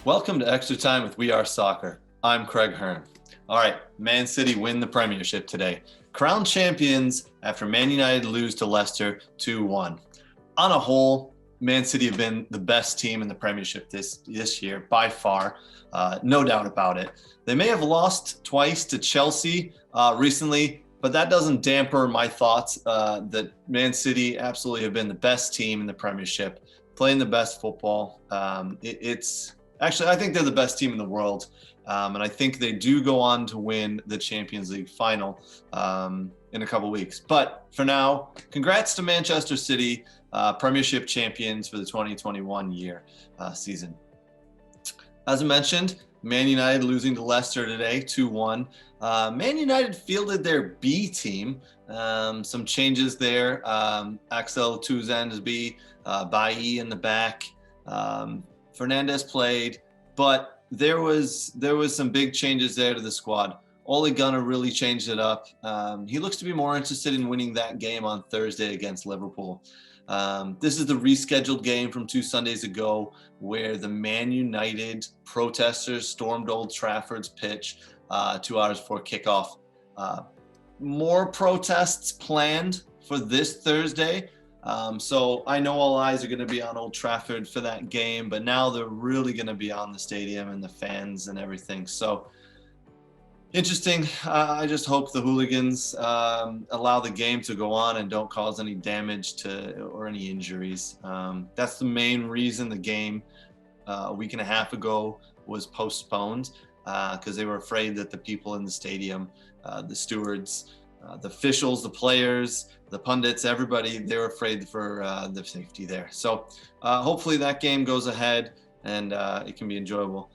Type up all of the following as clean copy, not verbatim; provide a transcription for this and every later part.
Welcome to Extra Time with We Are Soccer. I'm Craig Hearn. All right, Man City win the Premiership today. Crowned champions after Man United lose to Leicester 2-1. On a whole, Man City have been the best team in the Premiership this year by far, no doubt about it. They may have lost twice to Chelsea recently, but that doesn't damper my thoughts that Man City absolutely have been the best team in the Premiership, playing the best football. Actually, I think they're the best team in the world, and I think they do go on to win the Champions League final in a couple weeks. But for now, congrats to Manchester City, Premiership champions for the 2021 season. As I mentioned, Man United losing to Leicester today, 2-1. Man United fielded their B team. Some changes there. Axel Tuanzebe, Bailly in the back. Fernandez played, but there was some big changes there to the squad. Ole Gunnar really changed it up. He looks to be more interested in winning that game on Thursday against Liverpool. This is the rescheduled game from 2 Sundays ago where the Man United protesters stormed Old Trafford's pitch 2 hours before kickoff. More protests planned for this Thursday. So I know all eyes are going to be on Old Trafford for that game, but now they're really going to be on the stadium and the fans and everything. So interesting. I just hope the hooligans allow the game to go on and don't cause any damage or any injuries. That's the main reason the game a week and a half ago was postponed, because they were afraid that the people in the stadium, the stewards, the officials, the players, the pundits, everybody, they were afraid for their safety there. So hopefully that game goes ahead and it can be enjoyable.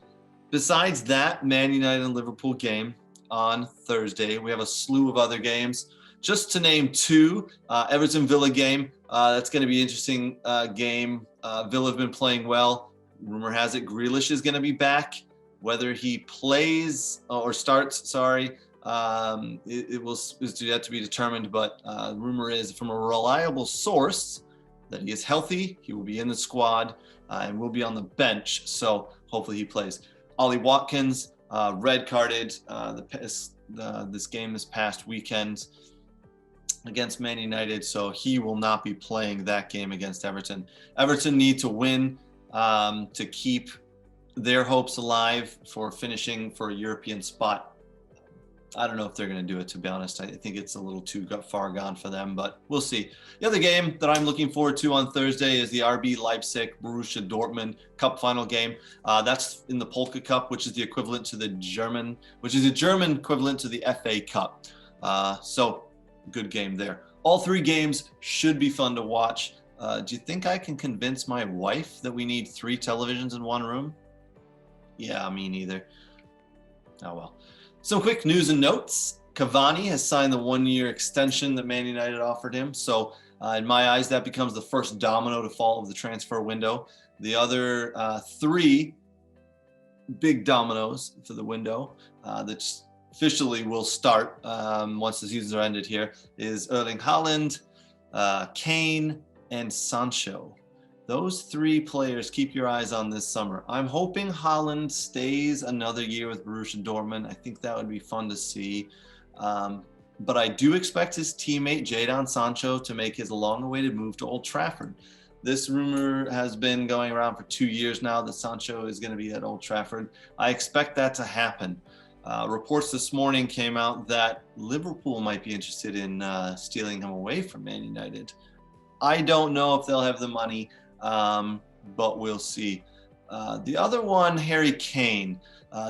Besides that Man United and Liverpool game on Thursday, we have a slew of other games. Just to name 2, Everton-Villa game. That's going to be an interesting game. Villa have been playing well. Rumor has it Grealish is going to be back. Whether he plays or starts, it is yet to be determined, but rumor is from a reliable source that he is healthy, he will be in the squad, and will be on the bench, so hopefully he plays. Ollie Watkins, red carded this game this past weekend against Man United, so he will not be playing that game against Everton. Everton need to win to keep their hopes alive for finishing for a European spot. I don't know if they're going to do it, to be honest. I think it's a little too far gone for them, but we'll see. The other game that I'm looking forward to on Thursday is the RB Leipzig-Borussia Dortmund Cup final game. That's in the Polka Cup, which is the equivalent to the German equivalent to the FA Cup. So good game there. All 3 games should be fun to watch. Do you think I can convince my wife that we need 3 televisions in one room? Yeah, me neither. Oh well. Some quick news and notes. Cavani has signed the 1-year extension that Man United offered him. So in my eyes, that becomes the first domino to fall of the transfer window. The other 3 big dominoes for the window that officially will start once the seasons are ended here is Erling Haaland, Kane, and Sancho. Those 3 players, keep your eyes on this summer. I'm hoping Haaland stays another year with Borussia Dortmund. I think that would be fun to see. But I do expect his teammate Jadon Sancho to make his long-awaited move to Old Trafford. This rumor has been going around for 2 years now that Sancho is going to be at Old Trafford. I expect that to happen. Reports this morning came out that Liverpool might be interested in stealing him away from Man United. I don't know if they'll have the money. But we'll see. The other one, Harry Kane,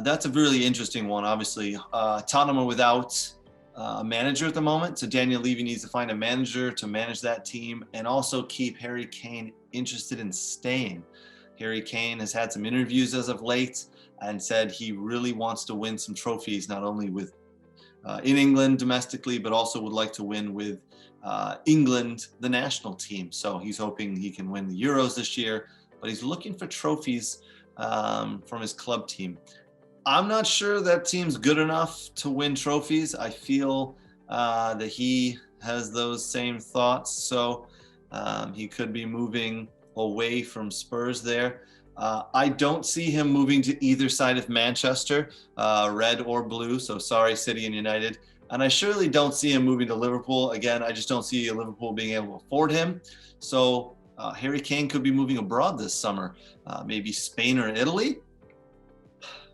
that's a really interesting one. Obviously, Tottenham are without a manager at the moment, so Daniel Levy needs to find a manager to manage that team and also keep Harry Kane interested in staying. Harry Kane has had some interviews as of late and said he really wants to win some trophies, not only with in England domestically, but also would like to win with England, the national team. So he's hoping he can win the Euros this year, but he's looking for trophies from his club team. I'm not sure that team's good enough to win trophies. I feel that he has those same thoughts. So he could be moving away from Spurs there. I don't see him moving to either side of Manchester, red or blue. So sorry, City and United. And I surely don't see him moving to Liverpool. Again, I just don't see Liverpool being able to afford him. So Harry Kane could be moving abroad this summer, maybe Spain or Italy.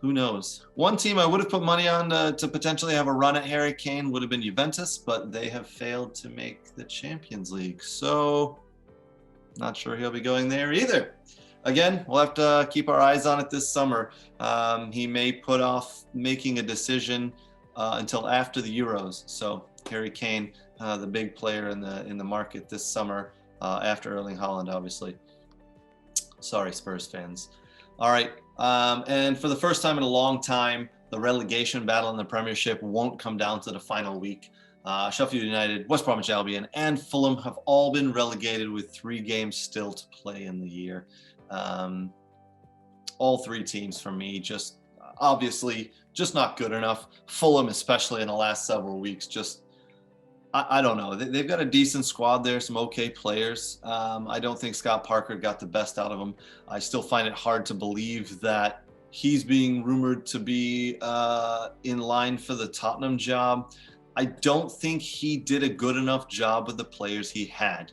Who knows? One team I would have put money on to potentially have a run at Harry Kane would have been Juventus, but they have failed to make the Champions League. So not sure he'll be going there either. Again, we'll have to keep our eyes on it this summer. He may put off making a decision until after the Euros. So Harry Kane, the big player in the market this summer, after Erling Haaland, obviously. Sorry, Spurs fans. All right. And for the first time in a long time, the relegation battle in the Premiership won't come down to the final week. Sheffield United, West Bromwich Albion, and Fulham have all been relegated with 3 games still to play in the year. All 3 teams for me, just obviously just not good enough. Fulham, especially in the last several weeks, just I don't know. They've got a decent squad there, some okay players. I don't think Scott Parker got the best out of them. I still find it hard to believe that he's being rumored to be in line for the Tottenham job. I don't think he did a good enough job with the players he had.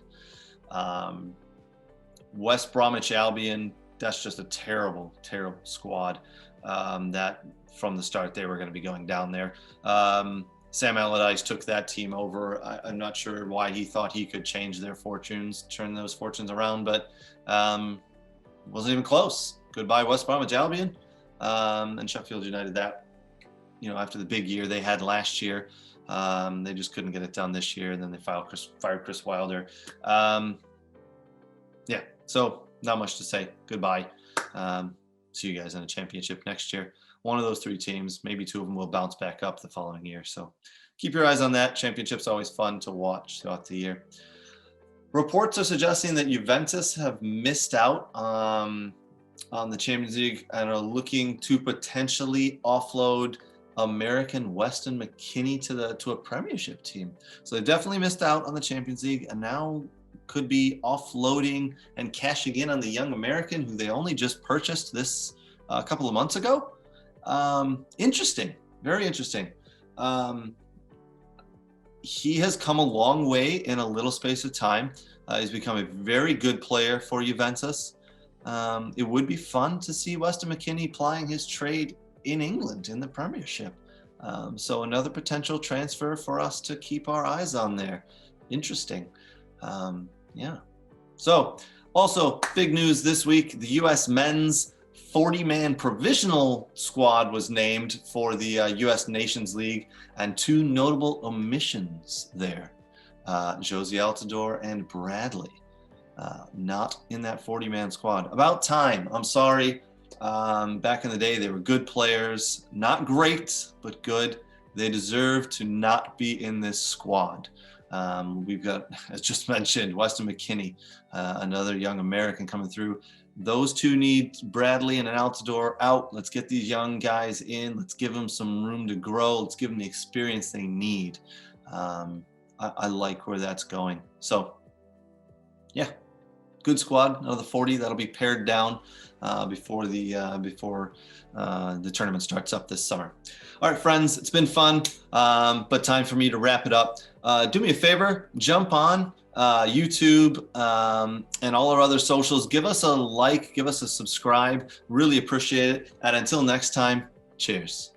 West Bromwich Albion, that's just a terrible, terrible squad. That from the start they were going to be going down there. Sam Allardyce took that team over. I'm not sure why he thought he could change their fortunes, turn those fortunes around, but wasn't even close. Goodbye, West Bromwich Albion, and Sheffield United. That, after the big year they had last year, they just couldn't get it done this year, and then they fired Chris Wilder. Yeah, so not much to say. Goodbye. See you guys in the championship next year. One of those 3 teams, maybe 2 of them will bounce back up the following year. So keep your eyes on that. Championship's always fun to watch throughout the year. Reports are suggesting that Juventus have missed out on the Champions League and are looking to potentially offload American Weston McKennie to a Premiership team. So they definitely missed out on the Champions League and now could be offloading and cashing in on the young American who they only just purchased this a couple of months ago. Interesting, very interesting. He has come a long way in a little space of time. He's become a very good player for Juventus. It would be fun to see Weston McKennie plying his trade in England in the Premiership. So another potential transfer for us to keep our eyes on there. Interesting. Yeah. So also big news this week, the U.S. men's 40-man provisional squad was named for the U.S. Nations League, and 2 notable omissions there. Josie Altidore and Bradley, not in that 40-man squad. About time. I'm sorry. Back in the day, they were good players. Not great, but good. They deserve to not be in this squad. We've got, as just mentioned, Weston McKennie, another young American coming through. Those 2 need Bradley and an Altidore out. Let's get these young guys in. Let's give them some room to grow. Let's give them the experience they need. I like where that's going. So, yeah, good squad. Another 40 that'll be pared down before the tournament starts up this summer. All right, friends, it's been fun, but time for me to wrap it up. Do me a favor, jump on YouTube and all our other socials. Give us a like, give us a subscribe. Really appreciate it. And until next time, cheers.